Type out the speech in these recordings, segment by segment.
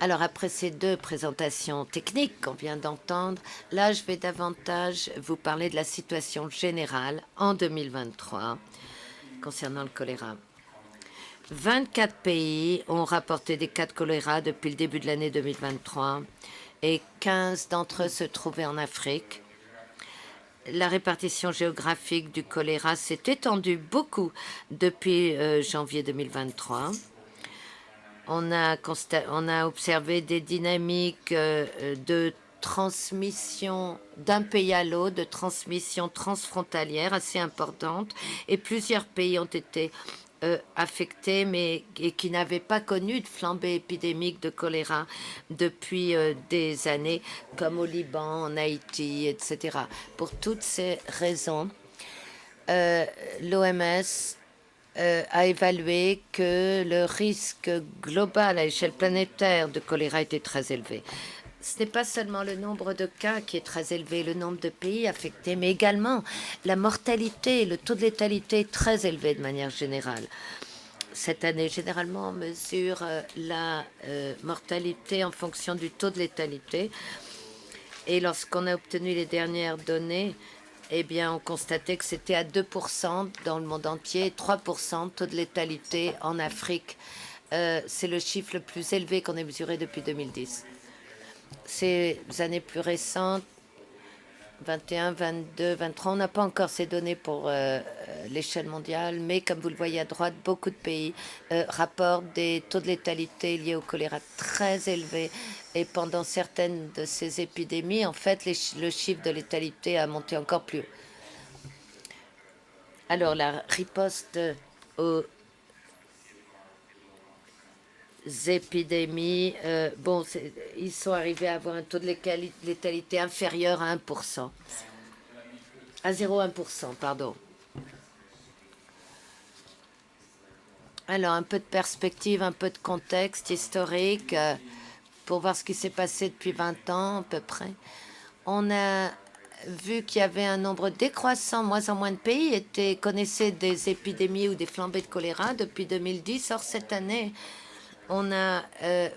Alors, après ces deux présentations techniques qu'on vient d'entendre, là, je vais davantage vous parler de la situation générale en 2023 concernant le choléra. 24 pays ont rapporté des cas de choléra depuis le début de l'année 2023 et 15 d'entre eux se trouvaient en Afrique. La répartition géographique du choléra s'est étendue beaucoup depuis janvier 2023. On a observé des dynamiques de transmission d'un pays à l'autre, de transmission transfrontalière assez importante, et plusieurs pays ont été affectés, mais et qui n'avaient pas connu de flambée épidémique de choléra depuis des années, comme au Liban, en Haïti, etc. Pour toutes ces raisons, l'OMS a évalué que le risque global à l'échelle planétaire de choléra était très élevé. Ce n'est pas seulement le nombre de cas qui est très élevé, le nombre de pays affectés, mais également la mortalité, le taux de létalité est très élevé de manière générale. Cette année, généralement, on mesure la mortalité en fonction du taux de létalité. Et lorsqu'on a obtenu les dernières données, eh bien, on constatait que c'était à 2% dans le monde entier, 3% de taux de létalité en Afrique. C'est le chiffre le plus élevé qu'on ait mesuré depuis 2010. Ces années plus récentes, 21, 22, 23, on n'a pas encore ces données pour l'échelle mondiale, mais comme vous le voyez à droite, beaucoup de pays rapportent des taux de létalité liés au choléra très élevés. Et pendant certaines de ces épidémies, en fait, le chiffre de létalité a monté encore plus haut. Alors, la riposte aux épidémies, bon, ils sont arrivés à avoir un taux de létalité inférieur à 1%. À 0,1%, pardon. Alors, un peu de perspective, un peu de contexte historique pour voir ce qui s'est passé depuis 20 ans à peu près. On a vu qu'il y avait un nombre décroissant, moins en moins de pays connaissaient des épidémies ou des flambées de choléra depuis 2010. Or, cette année, on a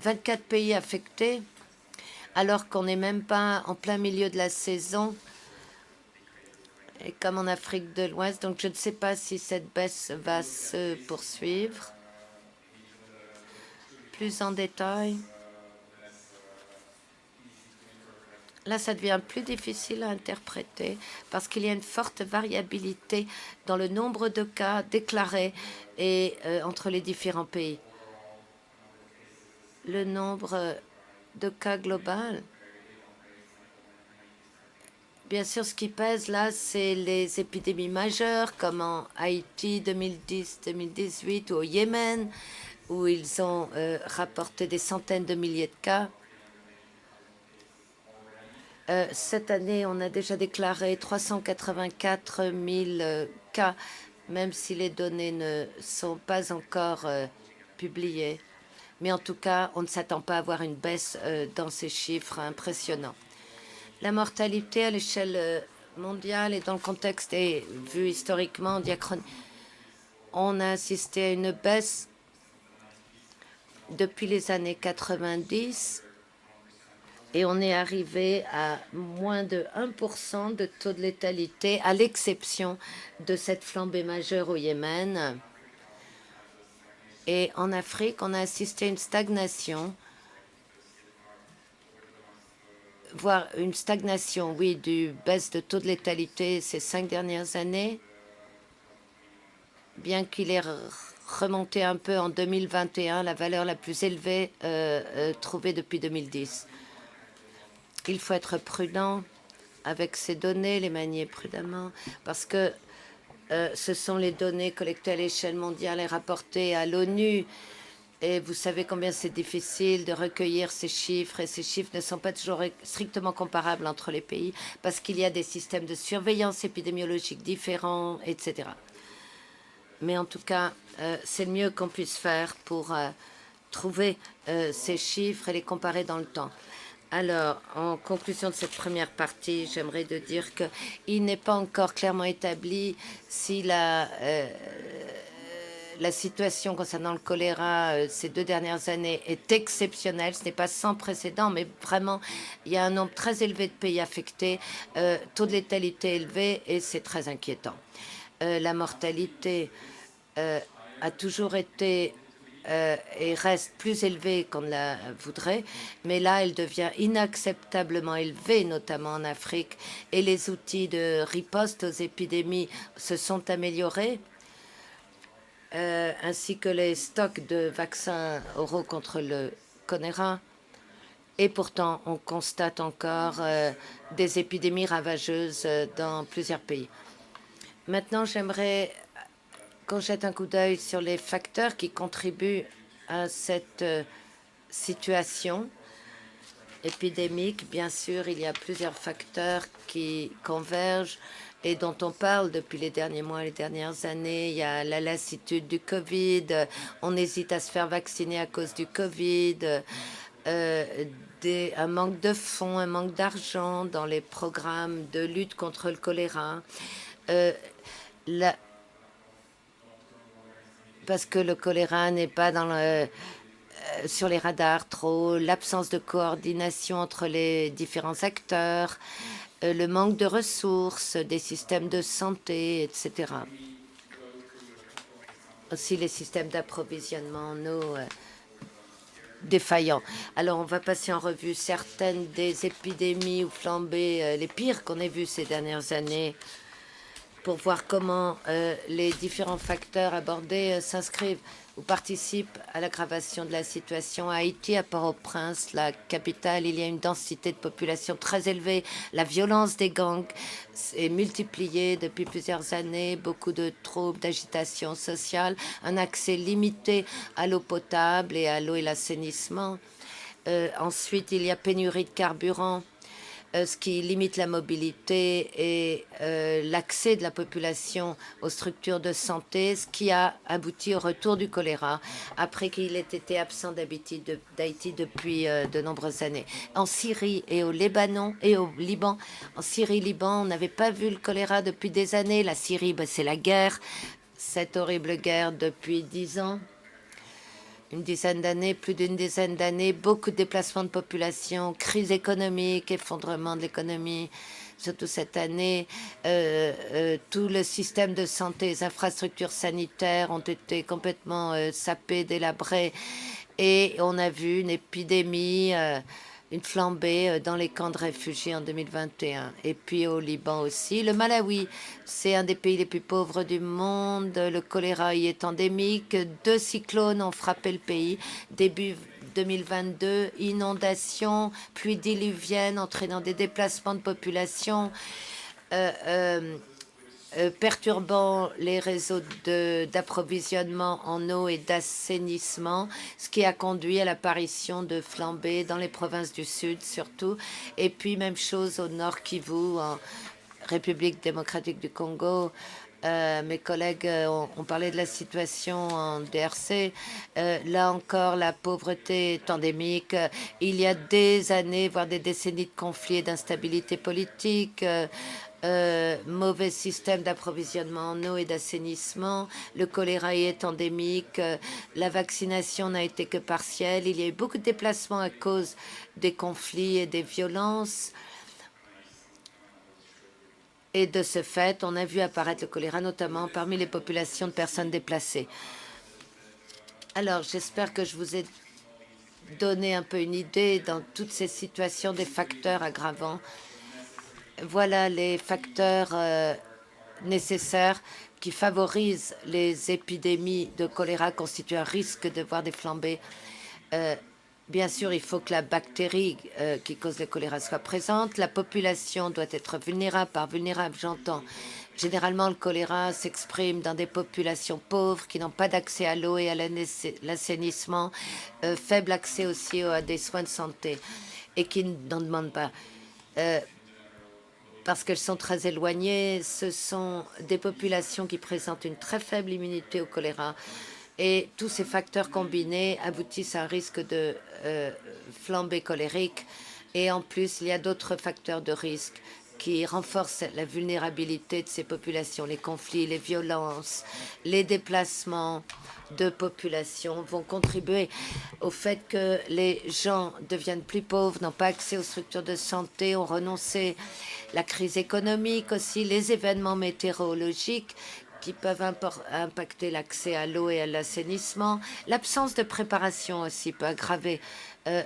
24 pays affectés, alors qu'on n'est même pas en plein milieu de la saison, et comme en Afrique de l'Ouest. Donc, je ne sais pas si cette baisse va se poursuivre. Plus en détail. Là, ça devient plus difficile à interpréter parce qu'il y a une forte variabilité dans le nombre de cas déclarés et entre les différents pays. Le nombre de cas global, bien sûr, ce qui pèse là, c'est les épidémies majeures comme en Haïti 2010-2018 ou au Yémen, où ils ont rapporté des centaines de milliers de cas. Cette année, on a déjà déclaré 384 000 cas, même si les données ne sont pas encore publiées. Mais en tout cas, on ne s'attend pas à avoir une baisse dans ces chiffres impressionnants. La mortalité à l'échelle mondiale et dans le contexte et vu historiquement, on a assisté à une baisse depuis les années 90 et on est arrivé à moins de 1% de taux de létalité, à l'exception de cette flambée majeure au Yémen. Et en Afrique, on a assisté à une stagnation, voire une stagnation, oui, du baisse de taux de létalité ces 5 dernières années, bien qu'il ait remonté un peu en 2021, la valeur la plus élevée trouvée depuis 2010. Il faut être prudent avec ces données, les manier prudemment, parce que ce sont les données collectées à l'échelle mondiale et rapportées à l'ONU. Et vous savez combien c'est difficile de recueillir ces chiffres, et ces chiffres ne sont pas toujours strictement comparables entre les pays, parce qu'il y a des systèmes de surveillance épidémiologique différents, etc. Mais en tout cas, c'est le mieux qu'on puisse faire pour trouver ces chiffres et les comparer dans le temps. Alors, en conclusion de cette première partie, j'aimerais de dire qu'il n'est pas encore clairement établi si la situation concernant le choléra ces 2 dernières années est exceptionnelle. Ce n'est pas sans précédent, mais vraiment, il y a un nombre très élevé de pays affectés, taux de létalité élevé, et c'est très inquiétant. La mortalité a toujours été et reste plus élevée qu'on ne la voudrait, mais là, elle devient inacceptablement élevée, notamment en Afrique, et les outils de riposte aux épidémies se sont améliorés, ainsi que les stocks de vaccins oraux contre le choléra. Et pourtant, on constate encore des épidémies ravageuses dans plusieurs pays. Maintenant, j'aimerais qu'on jette un coup d'œil sur les facteurs qui contribuent à cette situation épidémique. Bien sûr, il y a plusieurs facteurs qui convergent et dont on parle depuis les derniers mois, les dernières années. Il y a la lassitude du Covid, on hésite à se faire vacciner à cause du Covid, un manque de fonds, un manque d'argent dans les programmes de lutte contre le choléra. Parce que le choléra n'est pas sur les radars trop, l'absence de coordination entre les différents acteurs, le manque de ressources, des systèmes de santé, etc. Aussi les systèmes d'approvisionnement en eau défaillants. Alors on va passer en revue certaines des épidémies ou flambées les pires qu'on ait vues ces dernières années, pour voir comment les différents facteurs abordés s'inscrivent ou participent à l'aggravation de la situation. À Haïti, à Port-au-Prince, la capitale, il y a une densité de population très élevée. La violence des gangs est multipliée depuis plusieurs années. Beaucoup de troubles, d'agitation sociale, un accès limité à l'eau potable et à l'eau et l'assainissement. Ensuite, il y a pénurie de carburant, ce qui limite la mobilité et l'accès de la population aux structures de santé, ce qui a abouti au retour du choléra après qu'il ait été absent d'Haïti depuis de nombreuses années. En Syrie et au Liban, en Syrie-Liban, on n'avait pas vu le choléra depuis des années. La Syrie, c'est la guerre, cette horrible guerre depuis 10 ans. Une dizaine d'années, plus d'une dizaine d'années, beaucoup de déplacements de population, crise économique, effondrement de l'économie, surtout cette année. Tout le système de santé, les infrastructures sanitaires ont été complètement sapées, délabrées, et on a vu une épidémie, une flambée dans les camps de réfugiés en 2021. Et puis au Liban aussi. Le Malawi, c'est un des pays les plus pauvres du monde. Le choléra y est endémique. 2 cyclones ont frappé le pays. Début 2022, inondations, pluies diluviennes entraînant des déplacements de population, perturbant les réseaux d'approvisionnement en eau et d'assainissement, ce qui a conduit à l'apparition de flambées dans les provinces du Sud surtout. Et puis même chose au Nord Kivu, en République démocratique du Congo. Mes collègues ont parlé de la situation en DRC. Là encore, la pauvreté est endémique. Il y a des années, voire des décennies de conflits et d'instabilité politique. Mauvais système d'approvisionnement en eau et d'assainissement, le choléra y est endémique, la vaccination n'a été que partielle, il y a eu beaucoup de déplacements à cause des conflits et des violences. Et de ce fait, on a vu apparaître le choléra, notamment parmi les populations de personnes déplacées. Alors, j'espère que je vous ai donné un peu une idée dans toutes ces situations des facteurs aggravants. Voilà les facteurs nécessaires qui favorisent les épidémies de choléra, constituent un risque de voir des flambées. Bien sûr, il faut que la bactérie qui cause le choléra soit présente. La population doit être vulnérable. Par vulnérable, j'entends généralement le choléra s'exprime dans des populations pauvres qui n'ont pas d'accès à l'eau et à l'assainissement, faible accès aussi à des soins de santé et qui n'en demandent pas. Parce qu'elles sont très éloignées, ce sont des populations qui présentent une très faible immunité au choléra. Et tous ces facteurs combinés aboutissent à un risque de flambée cholérique. Et en plus, il y a d'autres facteurs de risque, qui renforce la vulnérabilité de ces populations. Les conflits, les violences, les déplacements de population vont contribuer au fait que les gens deviennent plus pauvres, n'ont pas accès aux structures de santé, ont renoncé, la crise économique aussi, les événements météorologiques qui peuvent impacter l'accès à l'eau et à l'assainissement. L'absence de préparation aussi peut aggraver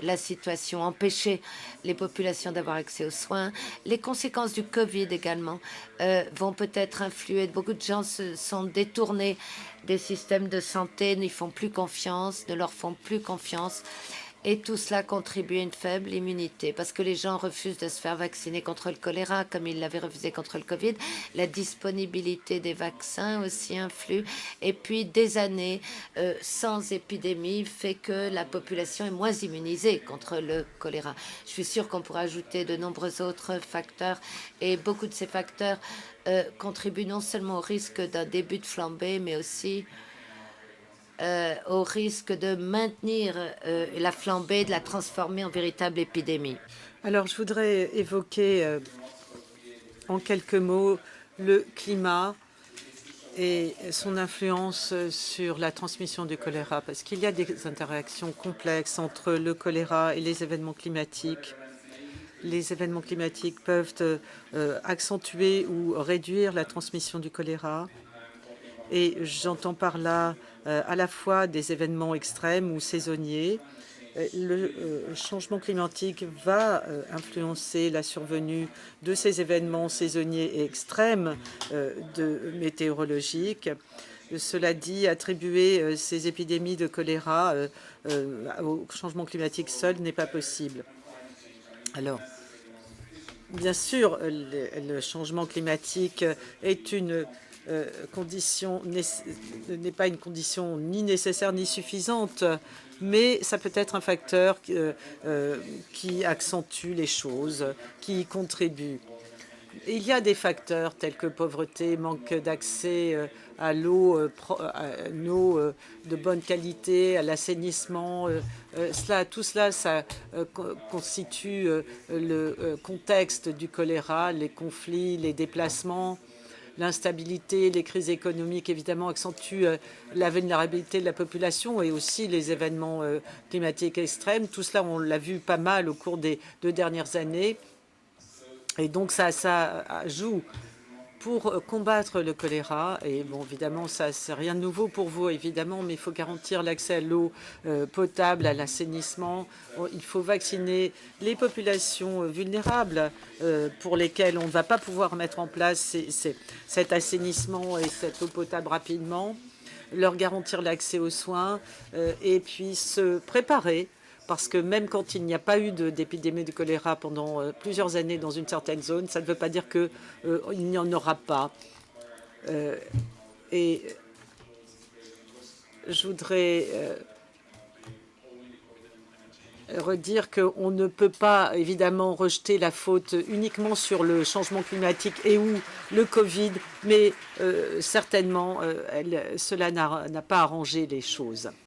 la situation, empêcher les populations d'avoir accès aux soins. Les conséquences du Covid également vont peut-être influer. Beaucoup de gens se sont détournés des systèmes de santé, n'y font plus confiance, ne leur font plus confiance. Et tout cela contribue à une faible immunité parce que les gens refusent de se faire vacciner contre le choléra comme ils l'avaient refusé contre le Covid. La disponibilité des vaccins aussi influe. Et puis des années sans épidémie fait que la population est moins immunisée contre le choléra. Je suis sûre qu'on pourra ajouter de nombreux autres facteurs et beaucoup de ces facteurs contribuent non seulement au risque d'un début de flambée mais aussi au risque de maintenir la flambée, de la transformer en véritable épidémie. Alors, je voudrais évoquer en quelques mots le climat et son influence sur la transmission du choléra, parce qu'il y a des interactions complexes entre le choléra et les événements climatiques. Les événements climatiques peuvent accentuer ou réduire la transmission du choléra. Et j'entends par là à la fois des événements extrêmes ou saisonniers. Le changement climatique va influencer la survenue de ces événements saisonniers et extrêmes météorologiques. Cela dit, attribuer ces épidémies de choléra au changement climatique seul n'est pas possible. Alors, bien sûr, le changement climatique est une condition, n'est pas une condition ni nécessaire ni suffisante, mais ça peut être un facteur qui accentue les choses, qui y contribue. Il y a des facteurs tels que pauvreté, manque d'accès à l'eau, de bonne qualité, à l'assainissement. Tout cela, ça constitue le contexte du choléra, les conflits, les déplacements. L'instabilité, les crises économiques, évidemment, accentuent la vulnérabilité de la population et aussi les événements climatiques extrêmes. Tout cela, on l'a vu pas mal au cours des 2 dernières années. Et donc, ça joue pour combattre le choléra. Et bon, évidemment, ça, c'est rien de nouveau pour vous, évidemment, mais il faut garantir l'accès à l'eau potable, à l'assainissement. Il faut vacciner les populations vulnérables pour lesquelles on ne va pas pouvoir mettre en place cet assainissement et cette eau potable rapidement, leur garantir l'accès aux soins et puis se préparer. Parce que même quand il n'y a pas eu d'épidémie de choléra pendant plusieurs années dans une certaine zone, ça ne veut pas dire qu'il n'y en aura pas. Et je voudrais redire qu'on ne peut pas évidemment rejeter la faute uniquement sur le changement climatique et ou le Covid, mais certainement cela n'a pas arrangé les choses.